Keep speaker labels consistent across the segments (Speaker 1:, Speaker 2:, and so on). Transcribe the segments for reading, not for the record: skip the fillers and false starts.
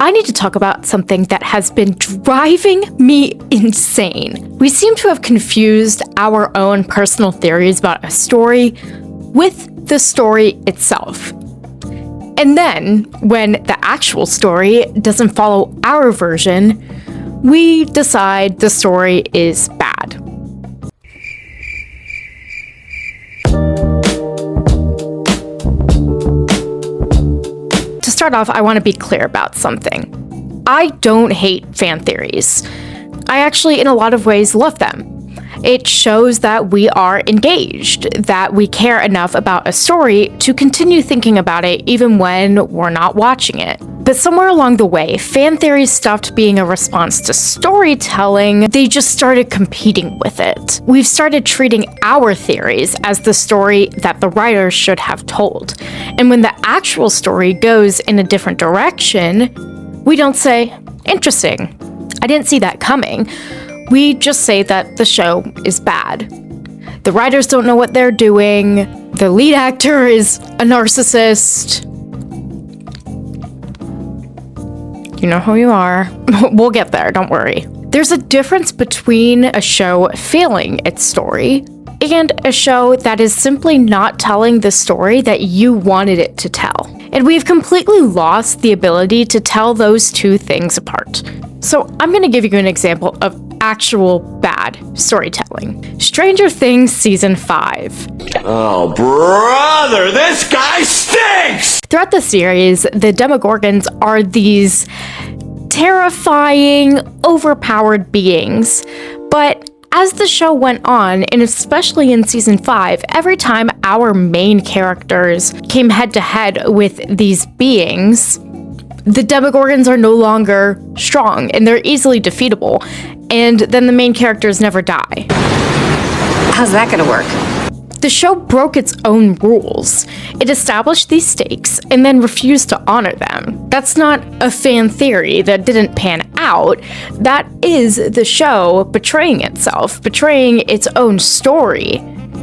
Speaker 1: I need to talk about something that has been driving me insane. We seem to have confused our own personal theories about a story with the story itself. And then, when the actual story doesn't follow our version, we decide the story is bad. To start off, I want to be clear about something. I don't hate fan theories. I actually, in a lot of ways, love them. It shows that we are engaged, that we care enough about a story to continue thinking about it even when we're not watching it. But somewhere along the way, fan theories stopped being a response to storytelling, they just started competing with it. We've started treating our theories as the story that the writers should have told. And when the actual story goes in a different direction, we don't say, "Interesting, I didn't see that coming." We just say that the show is bad. The writers don't know what they're doing. The lead actor is a narcissist. You know who you are. We'll get there, don't worry. There's a difference between a show failing its story and a show that is simply not telling the story that you wanted it to tell. And we've completely lost the ability to tell those two things apart. So I'm going to give you an example of actual bad storytelling. Stranger Things Season 5.
Speaker 2: Oh, brother, this guy stinks!
Speaker 1: Throughout the series, the Demogorgons are these terrifying, overpowered beings. But as the show went on, and especially in Season 5, every time our main characters came head-to-head with these beings, the Demogorgons are no longer strong, and they're easily defeatable, and then the main characters never die.
Speaker 3: How's that gonna work?
Speaker 1: The show broke its own rules. It established these stakes and then refused to honor them. That's not a fan theory that didn't pan out. That is the show betraying itself, betraying its own story.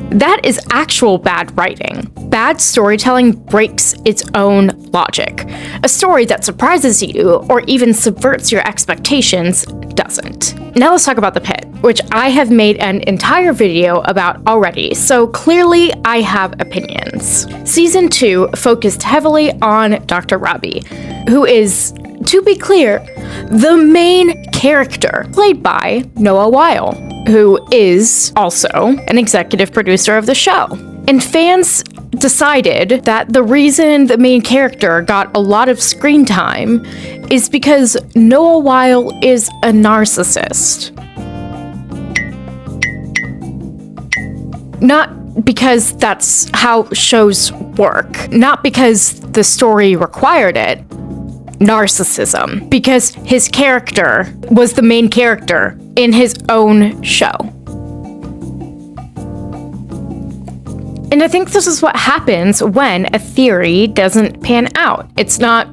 Speaker 1: That is actual bad writing. Bad storytelling breaks its own logic. A story that surprises you or even subverts your expectations doesn't. Now let's talk about the Pitt, which I have made an entire video about already, so clearly I have opinions. Season 2 focused heavily on Dr. Robbie, who is, to be clear, the main character, played by Noah Weil, who is also an executive producer of the show. And fans decided that the reason the main character got a lot of screen time is because Noah Weil is a narcissist. Not because that's how shows work, not because the story required it. Narcissism, because his character was the main character in his own show. And I think this is what happens when a theory doesn't pan out. It's not,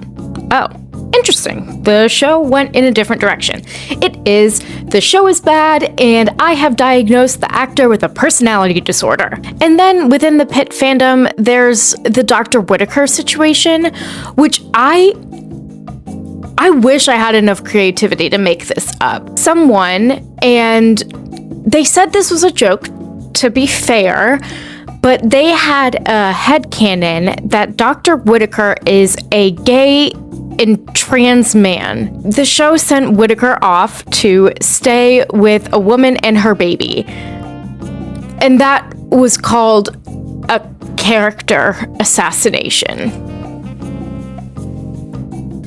Speaker 1: oh, interesting, the show went in a different direction. It is, the show is bad, and I have diagnosed the actor with a personality disorder. And then within the Pitt fandom, there's the Dr. Whittaker situation, which I wish I had enough creativity to make this up. Someone, and they said this was a joke, to be fair, but they had a headcanon that Dr. Whittaker is a gay and trans man. The show sent Whittaker off to stay with a woman and her baby. And that was called a character assassination.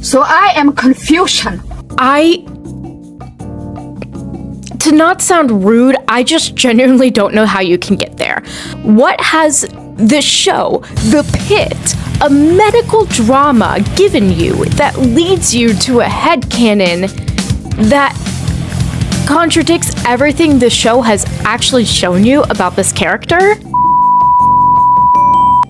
Speaker 3: So I am confusion.
Speaker 1: To not sound rude, I just genuinely don't know how you can get there. What has the show, The Pitt, a medical drama, given you that leads you to a headcanon that contradicts everything the show has actually shown you about this character?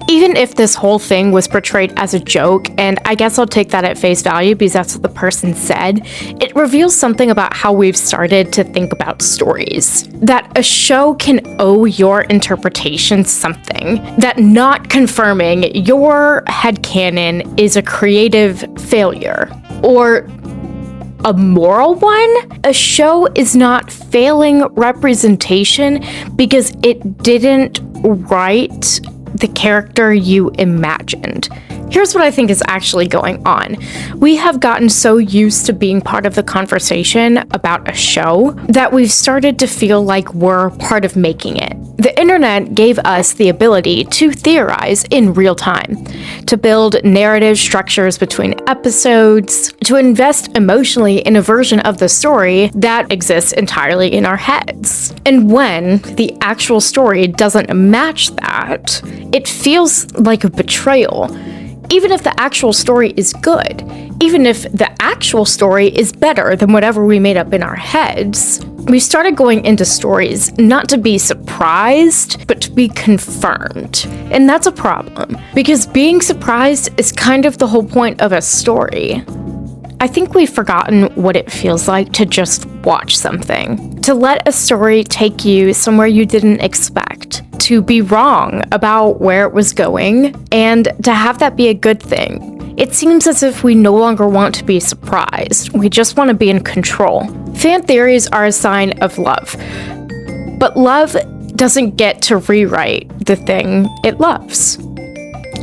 Speaker 1: Even if this whole thing was portrayed as a joke, and I guess I'll take that at face value because that's what the person said, it reveals something about how we've started to think about stories. That a show can owe your interpretation something, that not confirming your headcanon is a creative failure, or a moral one. A show is not failing representation because it didn't write the character you imagined. Here's what I think is actually going on. We have gotten so used to being part of the conversation about a show that we've started to feel like we're part of making it. The internet gave us the ability to theorize in real time, to build narrative structures between episodes, to invest emotionally in a version of the story that exists entirely in our heads. And when the actual story doesn't match that, it feels like a betrayal. Even if the actual story is good, even if the actual story is better than whatever we made up in our heads, we started going into stories not to be surprised, but to be confirmed. And that's a problem, because being surprised is kind of the whole point of a story. I think we've forgotten what it feels like to just watch something, to let a story take you somewhere you didn't expect, to be wrong about where it was going, and to have that be a good thing. It seems as if we no longer want to be surprised. We just want to be in control. Fan theories are a sign of love, but love doesn't get to rewrite the thing it loves.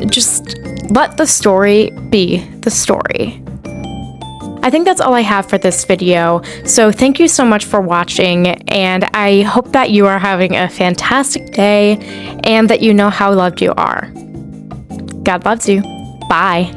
Speaker 1: Just let the story be the story. I think that's all I have for this video, so thank you so much for watching, and I hope that you are having a fantastic day and that you know how loved you are. God loves you. Bye.